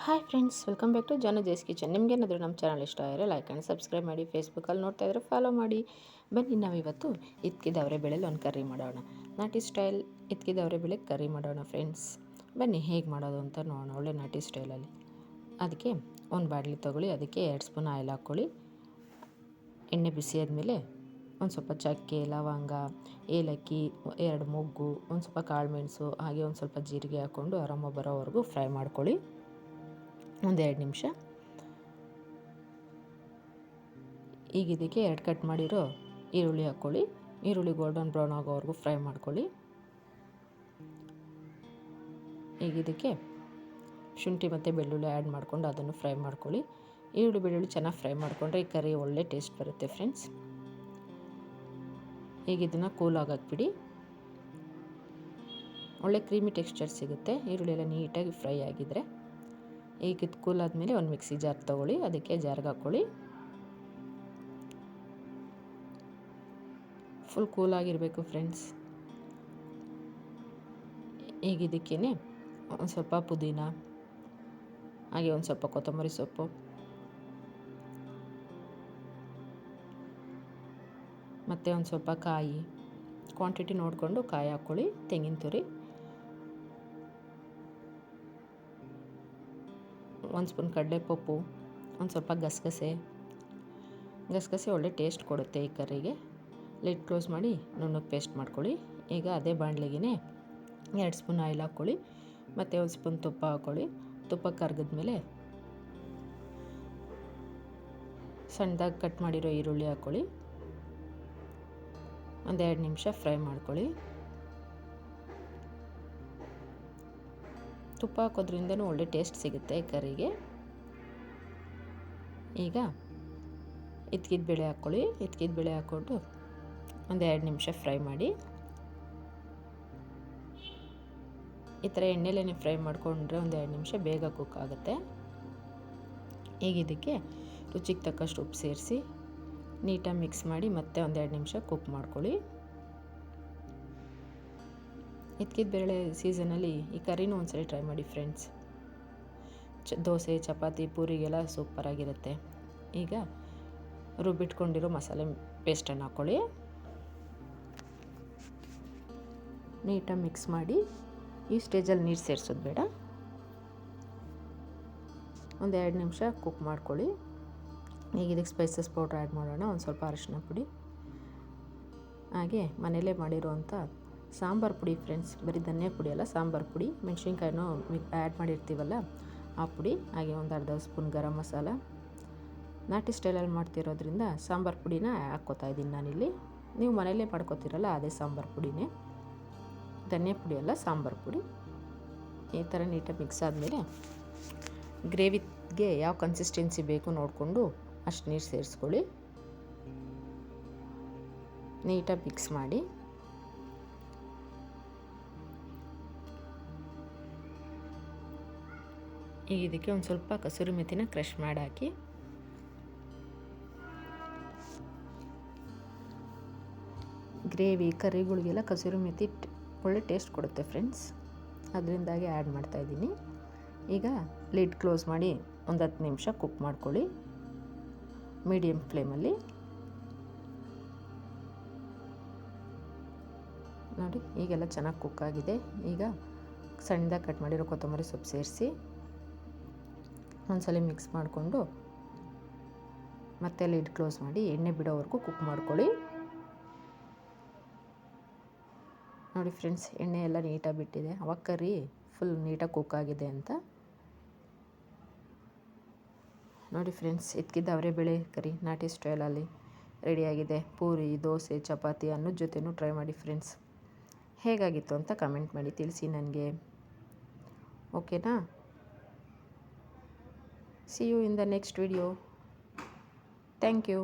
Hi friends, welcome back to Janu J's kitchen. ನಿಮಗೇನಾದರೂ ನಮ್ಮ channel ಇಷ್ಟ ಆದರೆ ಲೈಕ್ ಆ್ಯಂಡ್ ಸಬ್ಸ್ಕ್ರೈಬ್ ಮಾಡಿ. ಫೇಸ್ಬುಕ್ಕಲ್ಲಿ ನೋಡ್ತಾ ಇದ್ದರೆ ಫಾಲೋ ಮಾಡಿ. ಬನ್ನಿ, ನಾವಿವತ್ತು ಇದ್ಕಿದವರೆ ಬೇಳೆಲಿ ಒಂದು ಕರ್ರಿ ಮಾಡೋಣ. ನಾಟಿ ಸ್ಟೈಲ್ ಇದ್ಕಿದವರೆ ಬೇಳೆ ಕರ್ರಿ ಮಾಡೋಣ ಫ್ರೆಂಡ್ಸ್. ಬನ್ನಿ ಹೇಗೆ ಮಾಡೋದು ಅಂತ ನೋಡೋಣ, ಒಳ್ಳೆ ನಾಟಿ ಸ್ಟೈಲಲ್ಲಿ. ಅದಕ್ಕೆ ಒಂದು ಬಾಣಲಿ ತೊಗೊಳ್ಳಿ, ಅದಕ್ಕೆ 2 ಸ್ಪೂನ್ ಆಯಿಲ್ ಹಾಕ್ಕೊಳ್ಳಿ. ಎಣ್ಣೆ ಬಿಸಿ ಆದಮೇಲೆ ಒಂದು ಸ್ವಲ್ಪ ಚಕ್ಕೆ, ಲವಂಗ, ಏಲಕ್ಕಿ, 2 ಮೊಗ್ಗು, ಒಂದು ಸ್ವಲ್ಪ ಕಾಳು ಮೆಣಸು, ಹಾಗೆ ಒಂದು ಸ್ವಲ್ಪ ಜೀರಿಗೆ ಹಾಕ್ಕೊಂಡು ಅರೋಮ ಬರೋವರೆಗೂ ಫ್ರೈ ಮಾಡ್ಕೊಳ್ಳಿ. ಒಂದು 2 ನಿಮಿಷ. ಈಗ ಇದಕ್ಕೆ 2 ಕಟ್ ಮಾಡಿರೋ ಈರುಳ್ಳಿ ಹಾಕ್ಕೊಳ್ಳಿ. ಈರುಳ್ಳಿ ಗೋಲ್ಡನ್ ಬ್ರೌನ್ ಆಗೋವರೆಗೂ ಫ್ರೈ ಮಾಡ್ಕೊಳ್ಳಿ. ಈಗ ಇದಕ್ಕೆ ಶುಂಠಿ ಮತ್ತು ಬೆಳ್ಳುಳ್ಳಿ ಆ್ಯಡ್ ಮಾಡಿಕೊಂಡು ಅದನ್ನು ಫ್ರೈ ಮಾಡ್ಕೊಳ್ಳಿ. ಈರುಳ್ಳಿ ಬೆಳ್ಳುಳ್ಳಿ ಚೆನ್ನಾಗಿ ಫ್ರೈ ಮಾಡಿಕೊಂಡ್ರೆ ಈ ಕರಿ ಒಳ್ಳೆ ಟೇಸ್ಟ್ ಬರುತ್ತೆ ಫ್ರೆಂಡ್ಸ್. ಈಗ ಇದನ್ನು ಕೂಲ್ ಆಗಕ್ಕೆ ಒಳ್ಳೆ ಕ್ರೀಮಿ ಟೆಕ್ಸ್ಚರ್ ಸಿಗುತ್ತೆ ಈರುಳ್ಳಿ ಎಲ್ಲ ನೀಟಾಗಿ ಫ್ರೈ ಆಗಿದ್ದರೆ. ಈಗ ಇದು ಕೂಲ್ ಆದಮೇಲೆ ಒಂದು ಮಿಕ್ಸಿ ಜಾರ್ ತೊಗೊಳ್ಳಿ, ಅದಕ್ಕೆ ಜಾರ್ಗೆ ಹಾಕ್ಕೊಳ್ಳಿ. ಫುಲ್ ಕೂಲಾಗಿರಬೇಕು ಫ್ರೆಂಡ್ಸ್. ಈಗ ಇದಕ್ಕೇ ಒಂದು ಸ್ವಲ್ಪ ಪುದೀನ, ಹಾಗೆ ಒಂದು ಸ್ವಲ್ಪ ಕೊತ್ತಂಬರಿ ಸೊಪ್ಪು, ಮತ್ತು ಒಂದು ಸ್ವಲ್ಪ ಕಾಯಿ, ಕ್ವಾಂಟಿಟಿ ನೋಡಿಕೊಂಡು ಕಾಯಿ ಹಾಕ್ಕೊಳ್ಳಿ. ತೆಂಗಿನ ತುರಿ, 1 ಸ್ಪೂನ್ ಕಡಲೆಪಪ್ಪು, ಒಂದು ಸ್ವಲ್ಪ ಗಸಗಸೆ ಒಳ್ಳೆ ಟೇಸ್ಟ್ ಕೊಡುತ್ತೆ ಈ ಕರ್ರಿಗೆ. ಲಿಡ್ ಕ್ಲೋಸ್ ಮಾಡಿ ನುಣ್ಣಗೆ ಪೇಸ್ಟ್ ಮಾಡ್ಕೊಳ್ಳಿ. ಈಗ ಅದೇ ಬಾಣಲೆಗೆ 2 ಸ್ಪೂನ್ ಆಯಿಲ್ ಹಾಕ್ಕೊಳ್ಳಿ, ಮತ್ತು 1 ಸ್ಪೂನ್ ತುಪ್ಪ ಹಾಕ್ಕೊಳ್ಳಿ. ತುಪ್ಪ ಕರಗಿದ್ಮೇಲೆ ಸಣ್ಣದಾಗಿ ಕಟ್ ಮಾಡಿರೋ ಈರುಳ್ಳಿ ಹಾಕ್ಕೊಳ್ಳಿ. ಒಂದು 2 ನಿಮಿಷ ಫ್ರೈ ಮಾಡ್ಕೊಳ್ಳಿ. ತುಪ್ಪ ಹಾಕೋದ್ರಿಂದನೂ ಒಳ್ಳೆ ಟೇಸ್ಟ್ ಸಿಗುತ್ತೆ ಈ ಕರಿಗೆ. ಈಗ ಇದ್ಕಿದ ಬೇಳೆ ಹಾಕ್ಕೊಳ್ಳಿ. ಇದ್ಕಿದ ಬೇಳೆ ಹಾಕ್ಕೊಂಡು ಒಂದು 2 ನಿಮಿಷ ಫ್ರೈ ಮಾಡಿ. ಈ ಥರ ಎಣ್ಣೆಲೇ ಫ್ರೈ ಮಾಡಿಕೊಂಡ್ರೆ ಒಂದು 2 ನಿಮಿಷ ಬೇಗ ಕುಕ್ ಆಗುತ್ತೆ. ಈಗ ಇದಕ್ಕೆ ರುಚಿಗೆ ತಕ್ಕಷ್ಟು ಉಪ್ಪು ಸೇರಿಸಿ ನೀಟಾಗಿ ಮಿಕ್ಸ್ ಮಾಡಿ ಮತ್ತೆ ಒಂದು 2 ನಿಮಿಷ ಕುಕ್ ಮಾಡ್ಕೊಳ್ಳಿ. ಇದ್ಕಿದ ಬೇಳೆ ಸೀಸನಲ್ಲಿ ಈ ಕರಿನೂ ಒಂದ್ಸರಿ ಟ್ರೈ ಮಾಡಿ ಫ್ರೆಂಡ್ಸ್. ದೋಸೆ, ಚಪಾತಿ, ಪೂರಿಗೆಲ್ಲ ಸೂಪರಾಗಿರುತ್ತೆ. ಈಗ ರುಬ್ಬಿಟ್ಕೊಂಡಿರೋ ಮಸಾಲೆ ಪೇಸ್ಟನ್ನು ಹಾಕ್ಕೊಳ್ಳಿ. ನೀಟಾಗಿ ಮಿಕ್ಸ್ ಮಾಡಿ. ಈ ಸ್ಟೇಜಲ್ಲಿ ನೀರು ಸೇರಿಸೋದು ಬೇಡ. ಒಂದು 2 ನಿಮಿಷ ಕುಕ್ ಮಾಡ್ಕೊಳ್ಳಿ. ಈಗ ಇದಕ್ಕೆ ಸ್ಪೈಸಸ್ ಪೌಡ್ರ್ ಆ್ಯಡ್ ಮಾಡೋಣ. ಒಂದು ಸ್ವಲ್ಪ ಅರಿಶಿನ ಪುಡಿ, ಹಾಗೆ ಮನೆಯಲ್ಲೇ ಮಾಡಿರೋವಂಥ ಸಾಂಬಾರು ಪುಡಿ ಫ್ರೆಂಡ್ಸ್. ಬರೀ ಧನಿಯಾ ಪುಡಿ ಅಲ್ಲ, ಸಾಂಬಾರು ಪುಡಿ. ಮೆಣಸಿನ್ಕಾಯಿನೂ ಆ್ಯಡ್ ಮಾಡಿರ್ತೀವಲ್ಲ ಆ ಪುಡಿ, ಹಾಗೆ ಒಂದು ಅರ್ಧ ಸ್ಪೂನ್ ಗರಂ ಮಸಾಲ. ನಾಟಿ ಸ್ಟೈಲಲ್ಲಿ ಮಾಡ್ತಿರೋದ್ರಿಂದ ಸಾಂಬಾರು ಪುಡಿನ ಹಾಕ್ಕೋತಾ ಇದ್ದೀನಿ ನಾನಿಲ್ಲಿ. ನೀವು ಮನೆಯಲ್ಲೇ ಮಾಡ್ಕೋತೀರಲ್ಲ ಅದೇ ಸಾಂಬಾರು ಪುಡಿನೇ, ಧನಿಯಾ ಪುಡಿ ಅಲ್ಲ, ಸಾಂಬಾರು ಪುಡಿ. ಈ ಥರ ನೀಟಾಗಿ ಮಿಕ್ಸ್ ಆದಮೇಲೆ ಗ್ರೇವಿಗೆ ಯಾವ ಕನ್ಸಿಸ್ಟೆನ್ಸಿ ಬೇಕು ನೋಡಿಕೊಂಡು ಅಷ್ಟು ನೀರು ಸೇರಿಸ್ಕೊಳ್ಳಿ. ನೀಟಾಗಿ ಮಿಕ್ಸ್ ಮಾಡಿ. ಈಗ ಇದಕ್ಕೆ ಒಂದು ಸ್ವಲ್ಪ ಕಸೂರಿ ಮೆಥಿನ ಕ್ರಷ್ ಮಾಡಿ ಹಾಕಿ. ಗ್ರೇವಿ ಕರಿಗಳಿಗೆಲ್ಲ ಕಸೂರಿ ಮೆಥಿ ಒಳ್ಳೆ ಟೇಸ್ಟ್ ಕೊಡುತ್ತೆ ಫ್ರೆಂಡ್ಸ್, ಅದರಿಂದಾಗಿ ಆ್ಯಡ್ ಮಾಡ್ತಾಯಿದ್ದೀನಿ. ಈಗ ಲಿಡ್ ಕ್ಲೋಸ್ ಮಾಡಿ ಒಂದು 10 ನಿಮಿಷ ಕುಕ್ ಮಾಡ್ಕೊಳ್ಳಿ ಮೀಡಿಯಮ್ ಫ್ಲೇಮಲ್ಲಿ. ನೋಡಿ, ಈಗೆಲ್ಲ ಚೆನ್ನಾಗಿ ಕುಕ್ ಆಗಿದೆ. ಈಗ ಸಣ್ಣದಾಗಿ ಕಟ್ ಮಾಡಿರೋ ಕೊತ್ತಂಬರಿ ಸೊಪ್ಪು ಸೇರಿಸಿ ಒಂದ್ಸಲ ಮಿಕ್ಸ್ ಮಾಡಿಕೊಂಡು ಮತ್ತೆ ಲಿಡ್ ಕ್ಲೋಸ್ ಮಾಡಿ ಎಣ್ಣೆ ಬಿಡೋವರೆಗೂ ಕುಕ್ ಮಾಡ್ಕೊಳ್ಳಿ. ನೋಡಿ ಫ್ರೆಂಡ್ಸ್, ಎಣ್ಣೆ ಎಲ್ಲ ನೀಟಾಗಿ ಬಿಟ್ಟಿದೆ. ಅವಾಗ ಕರಿ ಫುಲ್ ನೀಟಾಗಿ ಕುಕ್ ಆಗಿದೆ ಅಂತ. ನೋಡಿ ಫ್ರೆಂಡ್ಸ್, ಇದ್ಕಿದ್ದ ಅವರೆಬೇಳೆ ಕರಿ ನಾಟಿ ಸ್ಟೈಲಲ್ಲಿ ರೆಡಿಯಾಗಿದೆ. ಪೂರಿ, ದೋಸೆ, ಚಪಾತಿ ಅನ್ನೋದ ಜೊತೆನೂ ಟ್ರೈ ಮಾಡಿ ಫ್ರೆಂಡ್ಸ್. ಹೇಗಾಗಿತ್ತು ಅಂತ ಕಮೆಂಟ್ ಮಾಡಿ ತಿಳಿಸಿ ನನಗೆ, ಓಕೆನಾ? See you in the next video. Thank you.